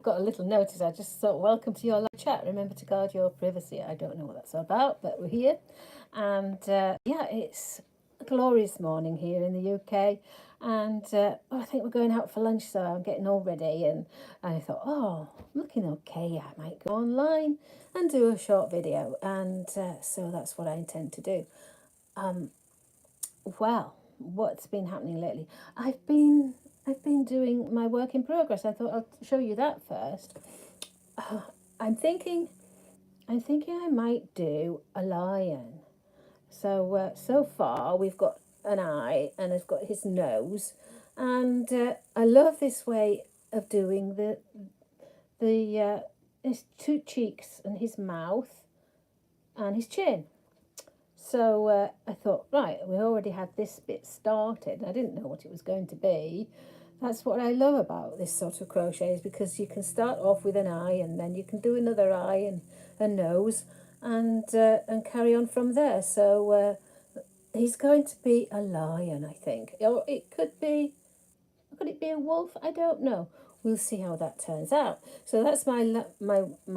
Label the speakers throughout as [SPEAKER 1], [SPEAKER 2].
[SPEAKER 1] got a little notice. I just thought, welcome to your live chat. Remember to guard your privacy. I don't know what that's about, but we're here. And yeah, it's a glorious morning here in the UK. And I think we're going out for lunch, so I'm getting all ready. And I thought, oh, looking okay. I might go online and do a short video. And so that's what I intend to do. Well, what's been happening lately? I've been doing my work in progress. I thought I'll show you that first. I'm thinking I might do a lion. So so far we've got an eye and I've got his nose, and I love this way of doing the his two cheeks and his mouth and his chin. So I thought, right, we already had this bit started. I didn't know what it was going to be. That's what I love about this sort of crochet, is because you can start off with an eye and then you can do another eye and a nose and carry on from there. So he's going to be a lion, I think. Or could it be a wolf? I don't know. We'll see how that turns out. So that's my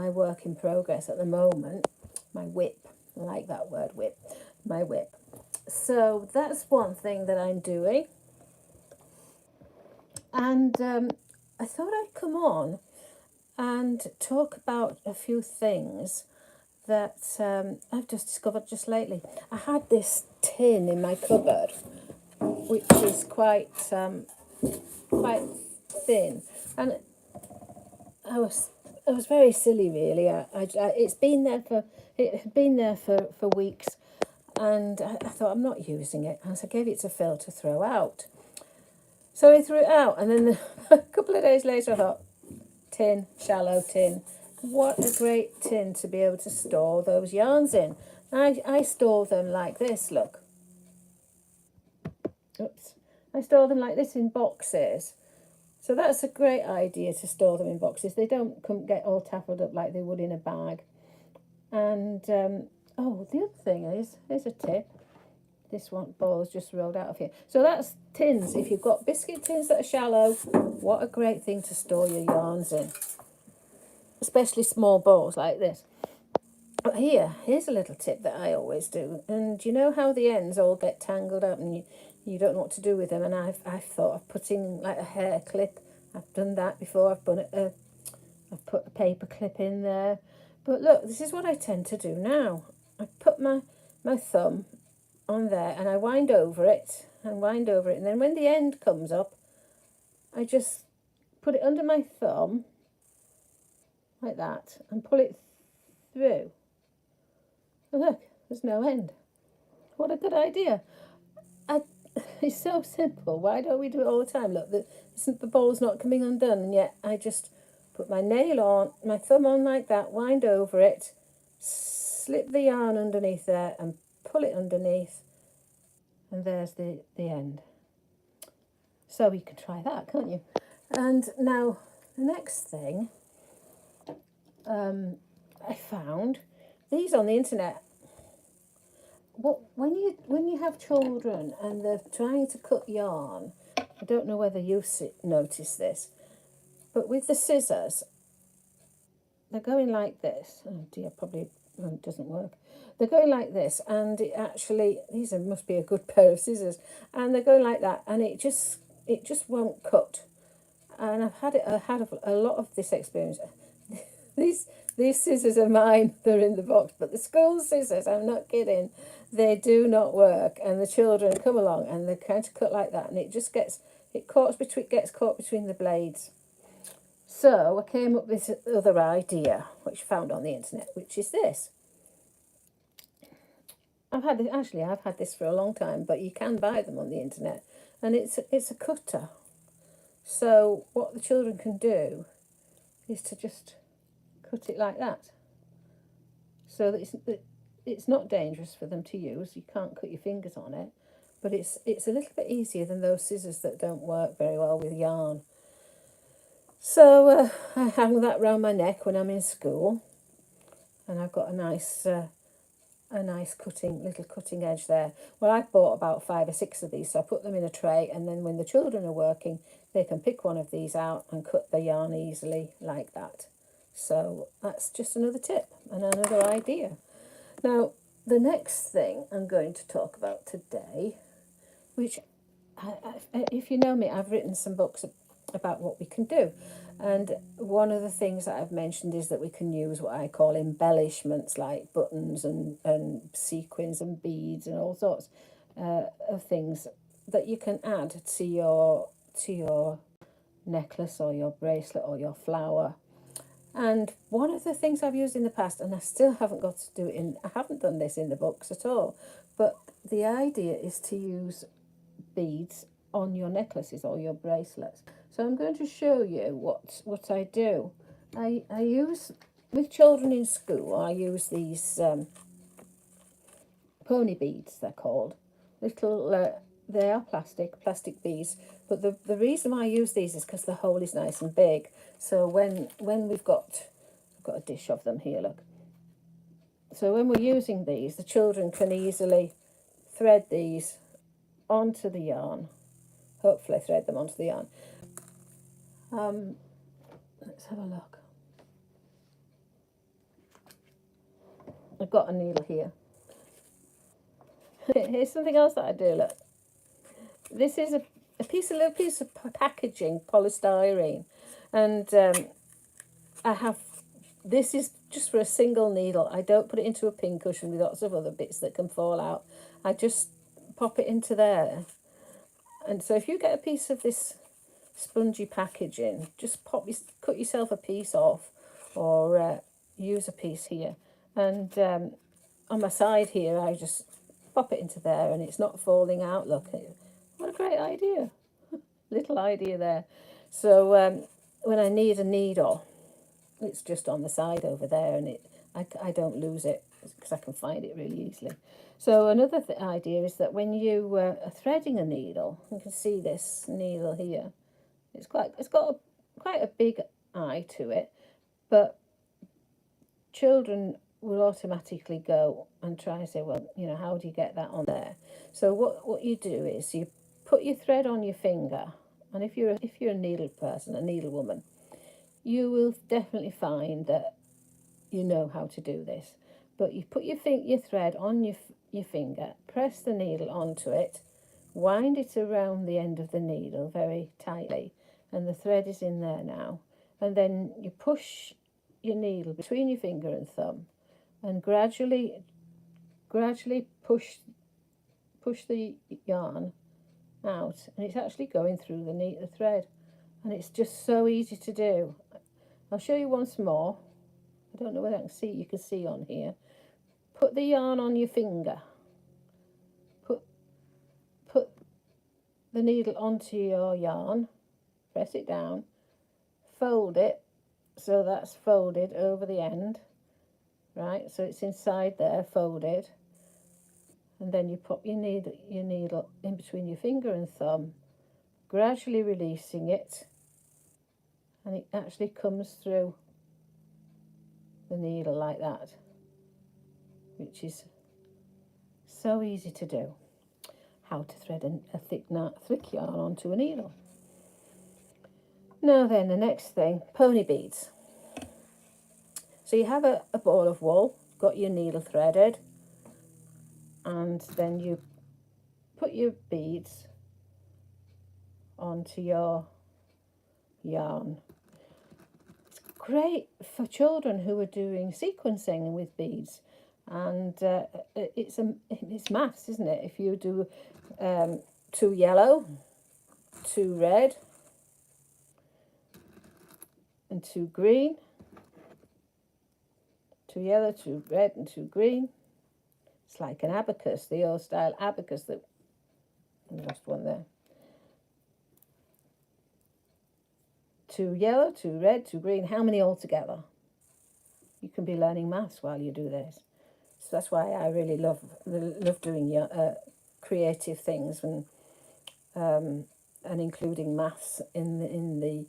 [SPEAKER 1] work in progress at the moment. My whip. I like that word, whip. My whip. So that's one thing that I'm doing. And I thought I'd come on and talk about a few things that I've just discovered just lately. I had this tin in my cupboard, which is quite thin, and I was very silly, really. It had been there for weeks, and I thought, I'm not using it, and so I gave it to Phil to throw out. So he threw it out, and then a couple of days later I thought, tin, shallow tin. What a great tin to be able to store those yarns in. I store them like this, look. Oops. I store them like this in boxes. So that's a great idea, to store them in boxes. They don't get all taffered up like they would in a bag. And, oh, the other thing is, here's a tip. This one ball has just rolled out of here. So that's tins. If you've got biscuit tins that are shallow, what a great thing to store your yarns in. Especially small balls like this. But here's a little tip that I always do. And you know how the ends all get tangled up and you don't know what to do with them. And I've thought of putting like a hair clip. I've done that before. I've put a paper clip in there. But look, this is what I tend to do now. I put my thumb on there and I wind over it and wind over it. And then when the end comes up, I just put it under my thumb like that and pull it through. And look, there's no end. What a good idea. It's so simple. Why don't we do it all the time? Look, the ball's not coming undone, and yet I just put my nail on, my thumb on like that, wind over it, slip the yarn underneath there and pull it underneath, and there's the end. So you can try that, can't you? And now the next thing, I found these on the internet. When you have children and they're trying to cut yarn, I don't know whether you've noticed this, but with the scissors, they're going like this. Oh dear, probably doesn't work. They're going like this, and it actually, must be a good pair of scissors, and they're going like that, and it just won't cut. And I had a lot of this experience. These scissors are mine. They're in the box, but the school scissors, I'm not kidding, they do not work. And the children come along and they're kind of cut like that, and it gets caught between the blades. So I came up with this other idea, which I found on the internet, which is this. I've had this for a long time, but you can buy them on the internet, and it's a cutter. So what the children can do is to just cut it like that, so that it's not dangerous for them to use. You can't cut your fingers on it, but it's a little bit easier than those scissors that don't work very well with yarn. So I hang that round my neck when I'm in school, and I've got a nice a nice little cutting edge there. Well, I bought about 5 or 6 of these, so I put them in a tray, and then when the children are working, they can pick one of these out and cut the yarn easily like that. So that's just another tip and another idea. Now, the next thing I'm going to talk about today, which, if you know me, I've written some books about what we can do. And one of the things that I've mentioned is that we can use what I call embellishments, like buttons and sequins and beads and all sorts of things that you can add to your necklace or your bracelet or your flower. And one of the things I've used in the past, and I still haven't got to do it I haven't done this in the books at all, but the idea is to use beads on your necklaces or your bracelets. So I'm going to show you what I do. I use, with children in school, I use these pony beads, they're called. Little, they are plastic beads, but the reason why I use these is because the hole is nice and big. So when I've got a dish of them here, look. So when we're using these, the children can easily thread these onto the yarn. Hopefully thread them onto the yarn. Let's have a look. I've got a needle here. Here's something else that I do, look. This is a little piece of packaging, polystyrene, and this is just for a single needle. I don't put it into a pincushion with lots of other bits that can fall out. I just pop it into there. And so if you get a piece of this spongy packaging, just cut yourself a piece off, or use a piece here. And on my side here, I just pop it into there, and it's not falling out. Look, what a great idea. Little idea there. So when I need a needle, it's just on the side over there, and I don't lose it because I can find it really easily. So another idea is that when you are threading a needle, you can see this needle here. It's got quite a big eye to it, but children will automatically go and try and say, well, how do you get that on there? So what you do is you put your thread on your finger, and if you're a needle person, a needle woman, you will definitely find that you know how to do this. But you put your thread on your finger, press the needle onto it, wind it around the end of the needle very tightly, and the thread is in there now. And then you push your needle between your finger and thumb, and gradually push the yarn out, and it's actually going through the thread, and it's just so easy to do. I'll show you once more. I don't know whether you can see on here. Put the yarn on your finger. Put the needle onto your yarn. Press it down. Fold it so that's folded over the end. Right, so it's inside there, folded. And then you pop your needle in between your finger and thumb, gradually releasing it, and it actually comes through the needle like that, which is so easy to do. How to thread a thick yarn onto a needle. Now then, the next thing, pony beads. So you have a ball of wool, got your needle threaded, and then you put your beads onto your yarn. It's great for children who are doing sequencing with beads, and it's maths, isn't it? If you do 2 yellow, 2 red, and 2 green, 2 yellow, 2 red, and 2 green. It's like an abacus, the old style abacus that I lost one there. 2 yellow, 2 red, 2 green. How many altogether? You can be learning maths while you do this. So that's why I really love doing creative things and including maths in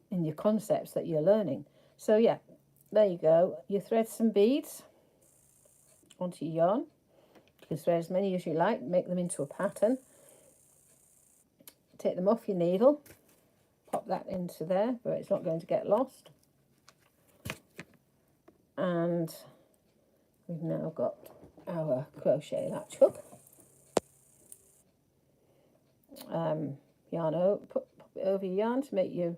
[SPEAKER 1] your concepts that you're learning. So yeah, there you go. You thread some beads onto your yarn. You can thread as many as you like, make them into a pattern. Take them off your needle, pop that into there where it's not going to get lost. And we've now got our crochet latch hook. Pop it over your yarn to make your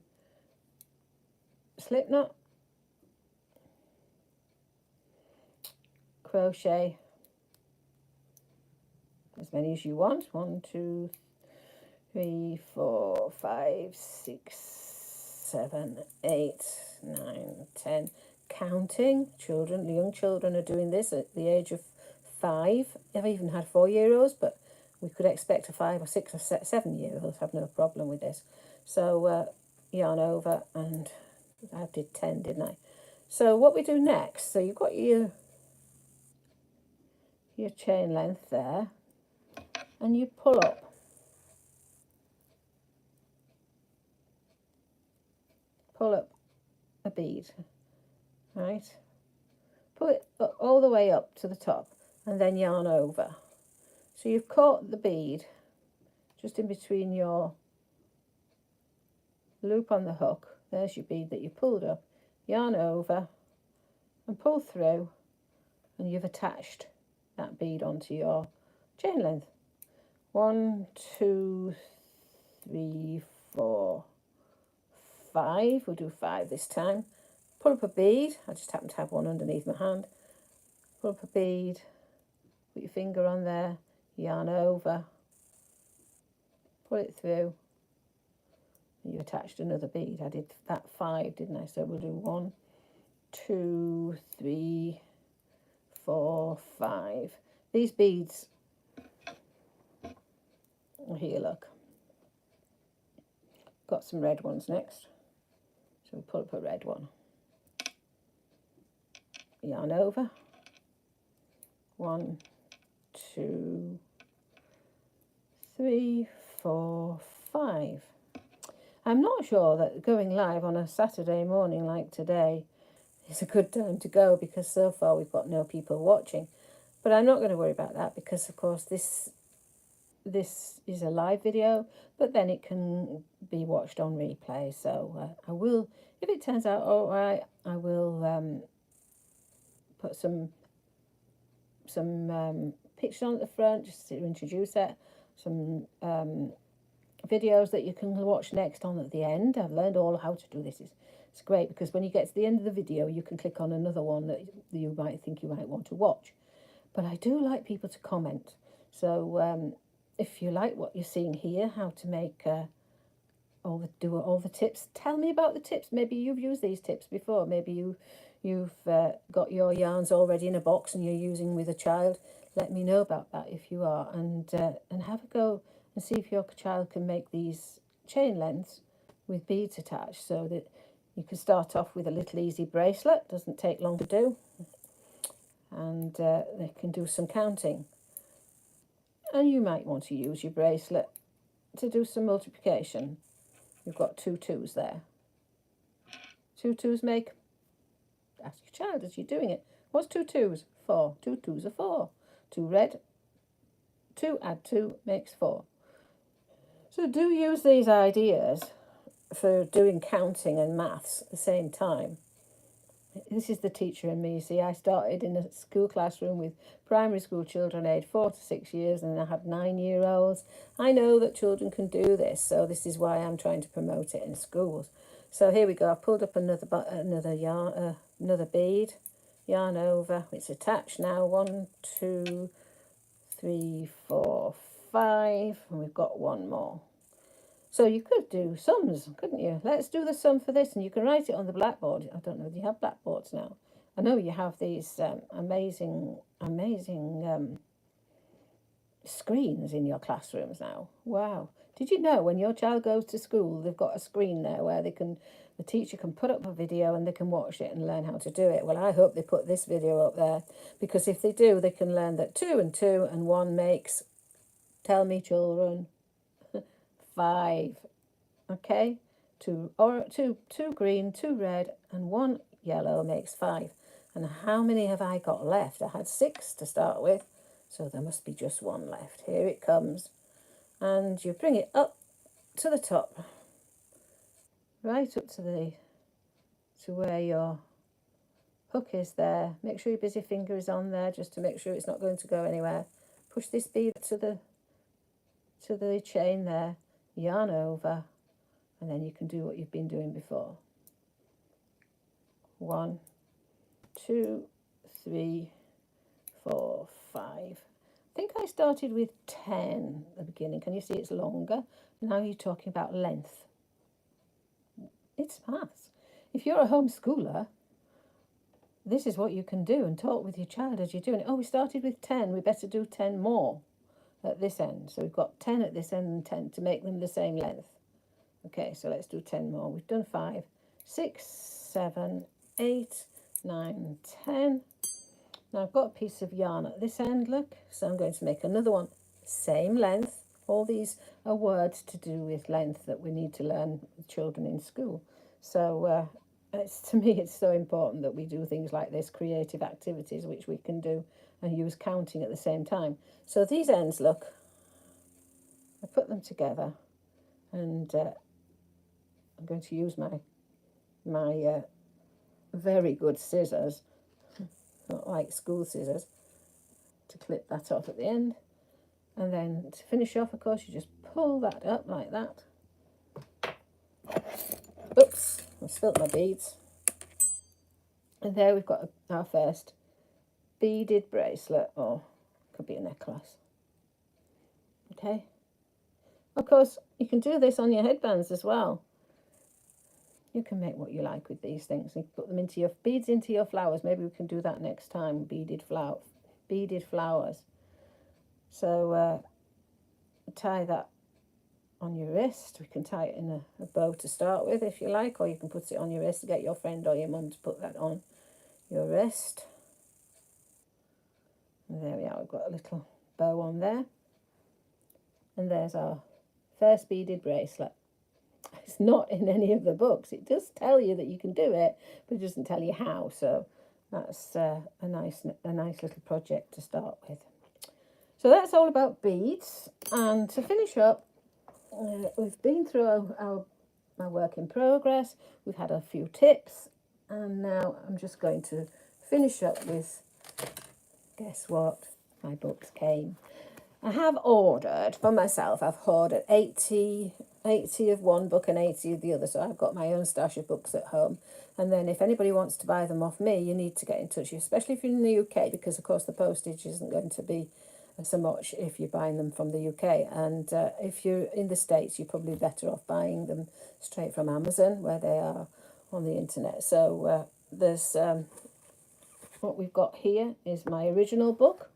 [SPEAKER 1] slip knot. Crochet as many as you want. 1, 2, 3, 4, 5, 6, 7, 8, 9, 10. Counting. Children, the young children are doing this at the age of 5. I've even had 4-year-olds, but we could expect a 5 or 6 or 7-year-olds have no problem with this. So yarn over, and I did 10, didn't I? So what we do next, so you've got your chain length there, and you pull up. Pull up a bead, right? Pull it all the way up to the top, and then yarn over. So you've caught the bead just in between your loop on the hook. There's your bead that you pulled up. Yarn over and pull through, and you've attached that bead onto your chain length. 1, 2, 3, 4, 5. We'll do 5 this time. Pull up a bead. I just happen to have one underneath my hand. Pull up a bead, put your finger on there, yarn over, pull it through, and you attached another bead. I did that 5, didn't I? So we'll do 1, 2, 3, 4, 5. These beads, here, look, got some red ones next. So we'll pull up a red one. Yarn over. 1, 2, 3, 4, 5. I'm not sure that going live on a Saturday morning like today is a good time to go, because so far we've got no people watching. But I'm not going to worry about that, because of course this is a live video, but then it can be watched on replay. So I will, if it turns out all right, I will put some pictures on at the front just to introduce it, some videos that you can watch next on at the end. I've learned all how to do this. It's great, because when you get to the end of the video you can click on another one that you might think you might want to watch. But I do like people to comment, so if you like what you're seeing here, how to make all the tips, tell me about the tips. Maybe you've used these tips before. Maybe you've got your yarns already in a box and you're using with a child. Let me know about that if you are, and have a go and see if your child can make these chain lengths with beads attached, so that you can start off with a little easy bracelet. Doesn't take long to do, and they can do some counting. And you might want to use your bracelet to do some multiplication. You've got 2 2s there. 2 2s make, ask your child as you're doing it, what's 2 2s? 4. 2 2s are 4. 2 red, 2 add 2 makes 4. So do use these ideas for doing counting and maths at the same time. This is the teacher in me. See, I started in a school classroom with primary school children aged 4 to 6 years, and then I had 9-year-olds. I know that children can do this, so this is why I'm trying to promote it in schools. So here we go. I've pulled up another yarn, another bead, yarn over. It's attached now. 1, 2, 3, 4, 5, and we've got one more. So you could do sums, couldn't you? Let's do the sum for this, and you can write it on the blackboard. I don't know, do you have blackboards now? I know you have these amazing screens in your classrooms now. Wow. Did you know when your child goes to school, they've got a screen there where the teacher can put up a video and they can watch it and learn how to do it? Well, I hope they put this video up there, because if they do, they can learn that 2 and 2 and 1 makes, tell me children, 5. Okay, 2 green, 2 red, and 1 yellow makes 5. And how many have I got left? I had 6 to start with, so there must be just 1 left. Here it comes. And you bring it up to the top, right up to where your hook is there. Make sure your busy finger is on there just to make sure it's not going to go anywhere. Push this bead to the chain there, yarn over, and then you can do what you've been doing before. 1, 2, 3, 4, 5. I think I started with 10 at the beginning. Can you see it's longer? Now you're talking about length. It's maths. If you're a homeschooler, this is what you can do and talk with your child as you're doing it. Oh, we started with 10. We better do 10 more at this end. So we've got 10 at this end and 10 to make them the same length. Okay, so let's do 10 more. We've done 5, 6, 7, 8, 9, 10. Now I've got a piece of yarn at this end, look. So I'm going to make another one, same length. All these are words to do with length that we need to learn with children in school. So to me, it's so important that we do things like this, creative activities, which we can do and use counting at the same time. So these ends, look, I put them together, and I'm going to use my very good scissors, not like school scissors, to clip that off at the end. And then to finish off, of course, you just pull that up like that. Oops, I spilt my beads. And there we've got our first beaded bracelet, or could be a necklace. Okay. Of course, you can do this on your headbands as well. You can make what you like with these things. You put them into your beads, into your flowers. Maybe we can do that next time. Beaded flowers. So tie that on your wrist. We can tie it in a bow to start with if you like, or you can put it on your wrist to get your friend or your mum to put that on your wrist. And there we are, we've got a little bow on there. And there's our first beaded bracelet. It's not in any of the books. It does tell you that you can do it, but it doesn't tell you how. So that's a nice little project to start with. So that's all about beads. And to finish up, we've been through my work in progress. We've had a few tips, and now I'm just going to finish up with, guess what? My books came. I have ordered for myself. I've ordered 80 of one book and 80 of the other. So I've got my own stash of books at home. And then if anybody wants to buy them off me, you need to get in touch, especially if you're in the UK, because of course the postage isn't going to be so much if you're buying them from the UK. And if you're in the States, you're probably better off buying them straight from Amazon, where they are on the internet. So there's what we've got here is my original book,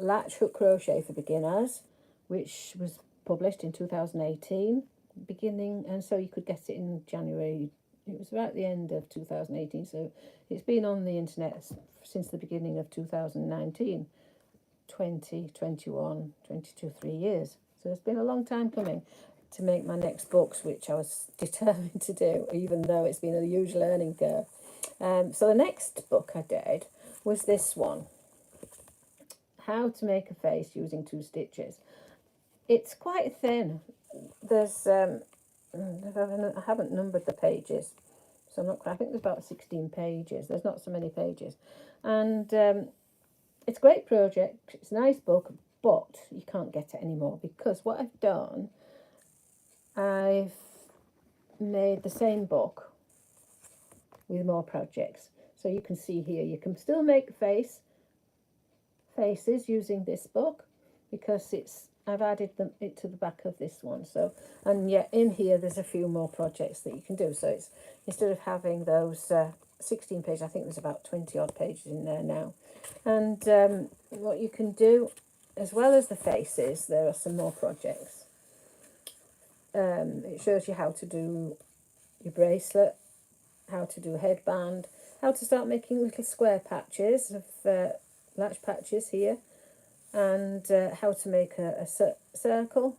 [SPEAKER 1] Latch Hook Crochet for Beginners, which was published in 2018 beginning, and so you could get it in January. It was right at the end of 2018, so it's been on the internet since the beginning of 2019, 20, 21, 22, 3 years. So it's been a long time coming to make my next books, which I was determined to do, even though it's been a huge learning curve. So the next book I did was this one, How to Make a Face Using 2 Stitches. It's quite thin. There's I haven't numbered the pages, so I'm not quite, I think there's about 16 pages. There's not so many pages, and it's a great project. It's a nice book, but you can't get it anymore because what I've done, I've made the same book with more projects. So you can see here, you can still make faces using this book because I've added it to the back of this one. So, and yet in here there's a few more projects that you can do. So it's, instead of having those 16 pages, I think there's about 20 odd pages in there now. And what you can do, as well as the faces, there are some more projects. It shows you how to do your bracelet, how to do a headband, how to start making little square patches of latch patches here, and how to make a circle.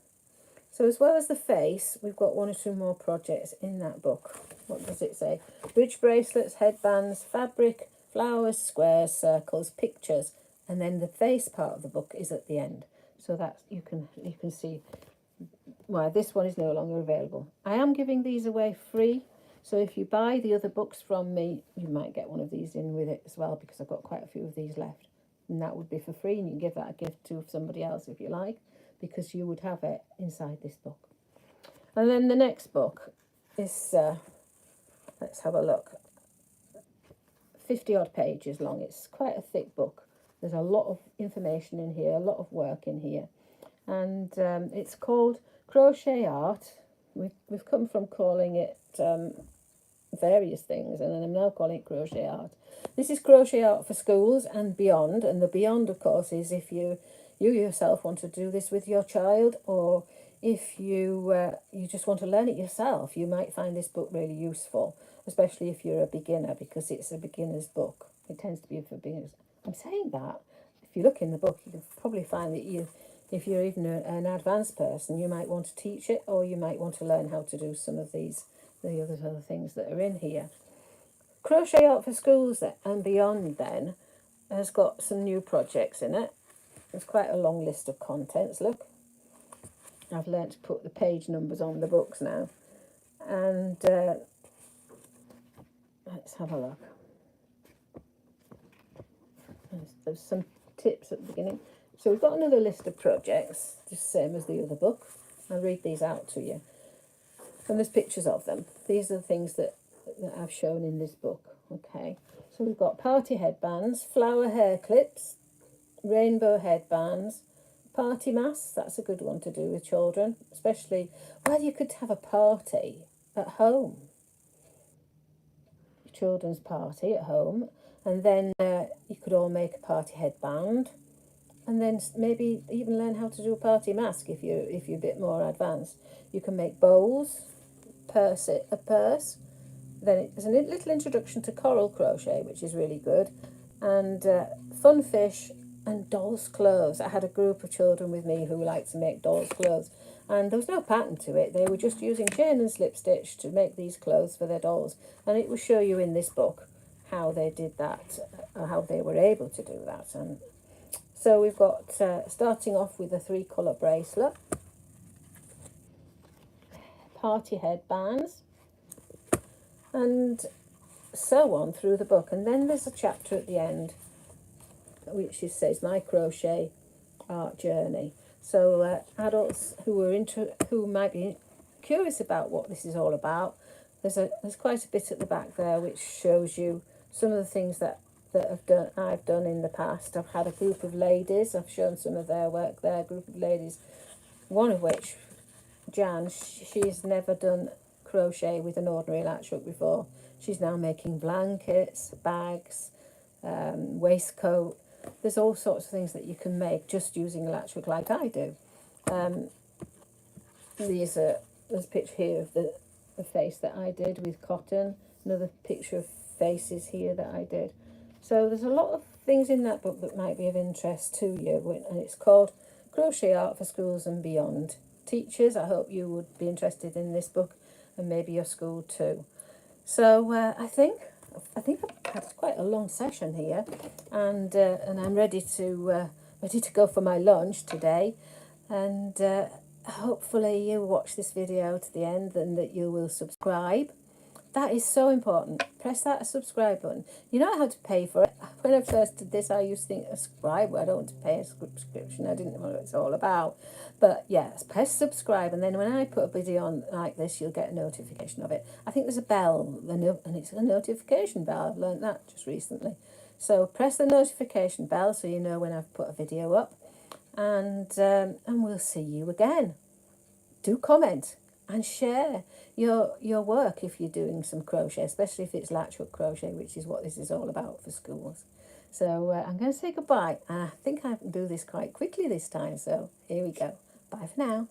[SPEAKER 1] So as well as the face, we've got 1 or 2 more projects in that book. What does it say? Bridge bracelets, headbands, fabric, flowers, squares, circles, pictures, and then the face part of the book is at the end. So that you can see why this one is no longer available. I am giving these away free, so if you buy the other books from me, you might get one of these in with it as well, because I've got quite a few of these left, and that would be for free, and you can give that a gift to somebody else if you like, because you would have it inside this book. And then the next book is, let's have a look, 50 odd pages long. It's quite a thick book. There's a lot of information in here, a lot of work in here, and it's called Crochet Art. We've come from calling it various things, and then I'm now calling it Crochet Art. This is Crochet Art for schools and beyond, and the beyond, of course, is if you yourself want to do this with your child, or if you just want to learn it yourself. You might find this book really useful, especially if you're a beginner, because it's a beginner's book. It tends to be for beginners. I'm saying that. If you look in the book, you can probably find that if you're even an advanced person, you might want to teach it, or you might want to learn how to do some of the other things that are in here. Crochet Art for Schools and Beyond then has got some new projects in it. There's quite a long list of contents, look. I've learnt to put the page numbers on the books now. And let's have a look. There's some tips at the beginning. So we've got another list of projects, just same as the other book. I'll read these out to you. And there's pictures of them. These are the things that I've shown in this book. Okay, so we've got party headbands, flower hair clips, rainbow headbands, party masks. That's a good one to do with children, especially, well, you could have a party at home, children's party at home, and then you could all make a party headband, and then maybe even learn how to do a party mask if you're a bit more advanced. You can make bowls, a purse. Then there's a little introduction to coral crochet, which is really good, and fun fish and dolls' clothes. I had a group of children with me who liked to make dolls' clothes, and there was no pattern to it. They were just using chain and slip stitch to make these clothes for their dolls, and it will show you in this book how they did that, or how they were able to do that. And so we've got, starting off with a 3-colour bracelet, party headbands, and so on through the book. And then there's a chapter at the end which says My Crochet Art Journey. So adults who might be curious about what this is all about, there's quite a bit at the back there which shows you some of the things that I've done in the past. I've had a group of ladies, I've shown some of their work there, a group of ladies, one of which, Jan, she's never done crochet with an ordinary latch hook before. She's now making blankets, bags, waistcoat. There's all sorts of things that you can make just using a latch hook like I do. There's a picture here of the face that I did with cotton, another picture of faces here that I did. So there's a lot of things in that book that might be of interest to you, and it's called Crochet Art for Schools and Beyond. Teachers, I hope you would be interested in this book, and maybe your school too. So I think I've had quite a long session here, and I'm ready to go for my lunch today, and hopefully you watch this video to the end and that you will subscribe. That is so important. Press that subscribe button. You know how to pay for it. When I first did this, I used to think a subscribe. I don't want to pay a subscription. I didn't know what it's all about. But yes, press subscribe, and then when I put a video on like this, you'll get a notification of it. I think there's a bell, and it's a notification bell. I've learned that just recently. So press the notification bell so you know when I've put a video up, and we'll see you again. Do comment and share your work if you're doing some crochet, especially if it's latch hook crochet, which is what this is all about for schools. So I'm going to say goodbye, and I think I can do this quite quickly this time, so here we go. Bye for now.